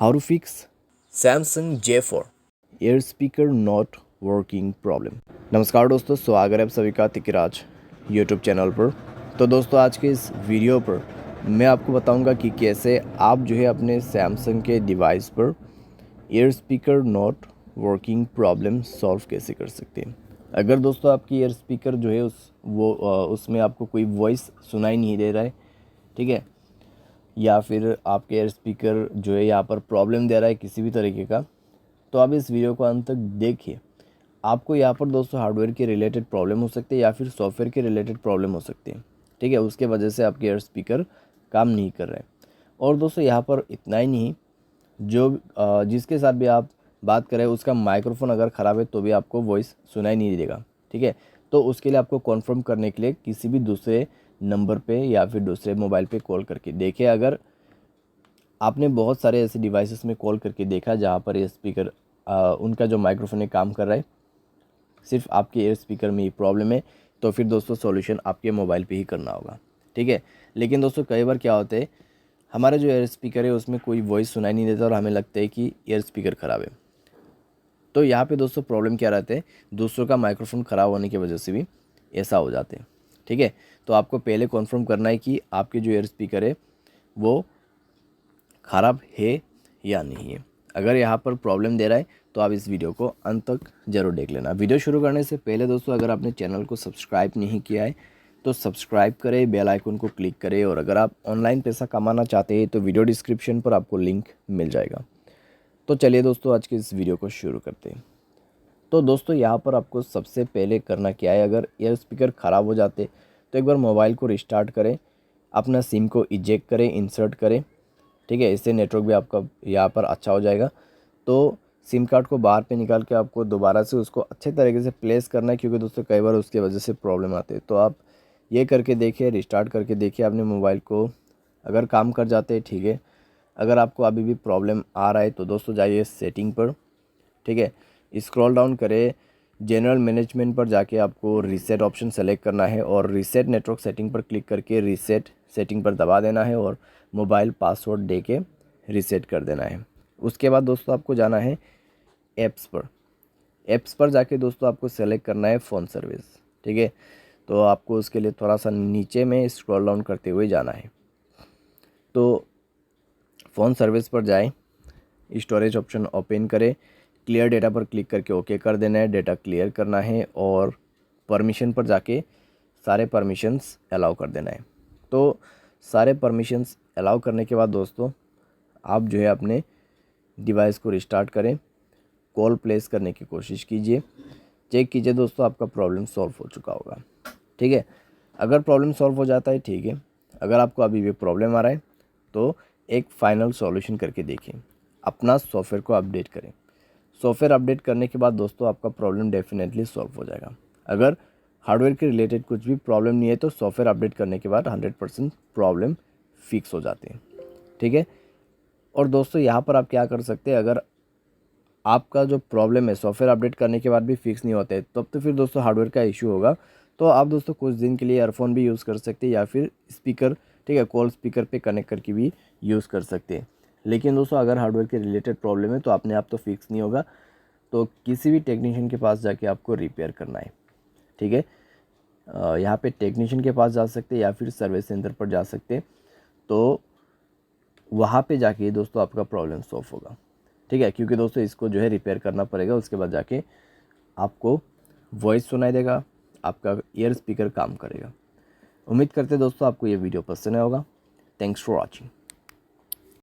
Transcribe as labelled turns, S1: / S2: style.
S1: How to fix
S2: Samsung J4।
S1: Air speaker not working problem. नमस्कार दोस्तों, स्वागत है आप सभी का तिकराज यूट्यूब चैनल पर। तो दोस्तों, आज के इस वीडियो पर मैं आपको बताऊंगा कि कैसे आप जो है अपने सैमसंग के डिवाइस पर air speaker not working problem solve कैसे कर सकते हैं। अगर दोस्तों आपकी एयर स्पीकर जो है उसमें आपको कोई वॉइस सुनाई नहीं दे रहा है, ठीक है, या फिर आपके एयर स्पीकर जो है यहाँ पर प्रॉब्लम दे रहा है किसी भी तरीके का, तो आप इस वीडियो को अंत तक देखिए। आपको यहाँ पर दोस्तों हार्डवेयर के रिलेटेड प्रॉब्लम हो सकती है या फिर सॉफ्टवेयर के रिलेटेड प्रॉब्लम हो सकती है, ठीक है। उसके वजह से आपके एयर स्पीकर काम नहीं कर रहे हैं। और दोस्तों यहाँ पर इतना ही नहीं, जो जिसके साथ भी आप बात करें उसका माइक्रोफोन अगर ख़राब है तो भी आपको वॉइस सुनाई नहीं देगा, ठीक है। तो उसके लिए आपको कॉन्फर्म करने के लिए किसी भी दूसरे नंबर पे या फिर दूसरे मोबाइल पे कॉल करके देखिए। अगर आपने बहुत सारे ऐसे डिवाइसेस में कॉल करके देखा जहाँ पर ये स्पीकर उनका जो माइक्रोफोन है काम कर रहा है, सिर्फ आपके एयर स्पीकर में ही प्रॉब्लम है, तो फिर दोस्तों सॉल्यूशन आपके मोबाइल पे ही करना होगा, ठीक है। लेकिन दोस्तों कई बार क्या होता है, हमारे जो एयर स्पीकर है उसमें कोई वॉइस सुनाई नहीं देता और हमें लगता है कि एयर स्पीकर ख़राब है। तो यहाँ पे दोस्तों प्रॉब्लम क्या रहता है, दूसरों का माइक्रोफोन ख़राब होने की वजह से भी ऐसा हो जाते हैं, ठीक है। तो आपको पहले कॉन्फर्म करना है कि आपके जो एयर स्पीकर है वो ख़राब है या नहीं है। अगर यहाँ पर प्रॉब्लम दे रहा है तो आप इस वीडियो को अंत तक ज़रूर देख लेना। वीडियो शुरू करने से पहले दोस्तों, अगर आपने चैनल को सब्सक्राइब नहीं किया है तो सब्सक्राइब करें, बेल आइकन को क्लिक करें, और अगर आप ऑनलाइन पैसा कमाना चाहते हैं तो वीडियो डिस्क्रिप्शन पर आपको लिंक मिल जाएगा। तो चलिए दोस्तों, आज के इस वीडियो को शुरू करते हैं। तो दोस्तों यहाँ पर आपको सबसे पहले करना क्या है, अगर एयर स्पीकर ख़राब हो जाते तो एक बार मोबाइल को रिस्टार्ट करें, अपना सिम को इजेक्ट करें, इंसर्ट करें, ठीक है। इससे नेटवर्क भी आपका यहाँ पर अच्छा हो जाएगा। तो सिम कार्ड को बाहर पे निकाल के आपको दोबारा से उसको अच्छे तरीके से प्लेस करना है, क्योंकि दोस्तों कई बार उसकी वजह से प्रॉब्लम आती है। तो आप ये करके देखिए, रिस्टार्ट करके देखिए अपने मोबाइल को। अगर काम कर जाते हैं, ठीक है। अगर आपको अभी भी प्रॉब्लम आ रहा है तो दोस्तों जाइए सेटिंग पर, ठीक है। स्क्रॉल डाउन करें, जनरल मैनेजमेंट पर जाके आपको रीसेट ऑप्शन सेलेक्ट करना है और रीसेट नेटवर्क सेटिंग पर क्लिक करके रीसेट सेटिंग पर दबा देना है और मोबाइल पासवर्ड दे के रीसेट कर देना है। उसके बाद दोस्तों आपको जाना है ऐप्स पर जाके दोस्तों आपको सेलेक्ट करना है फ़ोन सर्विस, ठीक है। तो आपको उसके लिए थोड़ा सा नीचे में स्क्रॉल डाउन करते हुए जाना है। तो फ़ोन सर्विस पर जाएं, स्टोरेज ऑप्शन ओपन करें, क्लियर डेटा पर क्लिक करके ओके कर देना है, डेटा क्लियर करना है और परमिशन पर जाके सारे परमिशंस अलाउ कर देना है। तो सारे परमिशंस अलाउ करने के बाद दोस्तों आप जो है अपने डिवाइस को रिस्टार्ट करें, कॉल प्लेस करने की कोशिश कीजिए, चेक कीजिए दोस्तों आपका प्रॉब्लम सॉल्व हो चुका होगा, ठीक है। अगर प्रॉब्लम सॉल्व हो जाता है, ठीक है। अगर आपको अभी भी प्रॉब्लम आ रहा है तो एक फाइनल सॉल्यूशन करके देखिए, अपना सॉफ्टवेयर को अपडेट करें। सॉफ्टवेयर अपडेट करने के बाद दोस्तों आपका प्रॉब्लम डेफिनेटली सॉल्व हो जाएगा। अगर हार्डवेयर के रिलेटेड कुछ भी प्रॉब्लम नहीं है तो सॉफ्टवेयर अपडेट करने के बाद 100% प्रॉब्लम फिक्स हो जाती है, ठीक है। और दोस्तों यहाँ पर आप क्या कर सकते हैं, अगर आपका जो प्रॉब्लम है सॉफ्टवेयर अपडेट करने के बाद भी फिक्स नहीं होते तब तो फिर दोस्तों हार्डवेयर का इशू होगा। तो आप दोस्तों कुछ दिन के लिए ईयरफोन भी यूज़ कर सकते हैं या फिर स्पीकर, ठीक है, कॉल स्पीकर पे कनेक्ट करके भी यूज़ कर सकते हैं। लेकिन दोस्तों अगर हार्डवेयर के रिलेटेड प्रॉब्लम है तो अपने आप तो फिक्स नहीं होगा, तो किसी भी टेक्नीशियन के पास जाके आपको रिपेयर करना है, ठीक है। यहाँ पे टेक्नीशियन के पास जा सकते हैं या फिर सर्विस सेंटर पर जा सकते हैं। तो वहाँ पे जाके दोस्तों आपका प्रॉब्लम सॉल्व होगा, ठीक है। क्योंकि दोस्तों इसको जो है रिपेयर करना पड़ेगा, उसके बाद जाके आपको वॉइस सुनाई देगा, आपका ईयर स्पीकर काम करेगा। उम्मीद करते हैं दोस्तों आपको ये वीडियो पसंद आया होगा। Thanks for watching.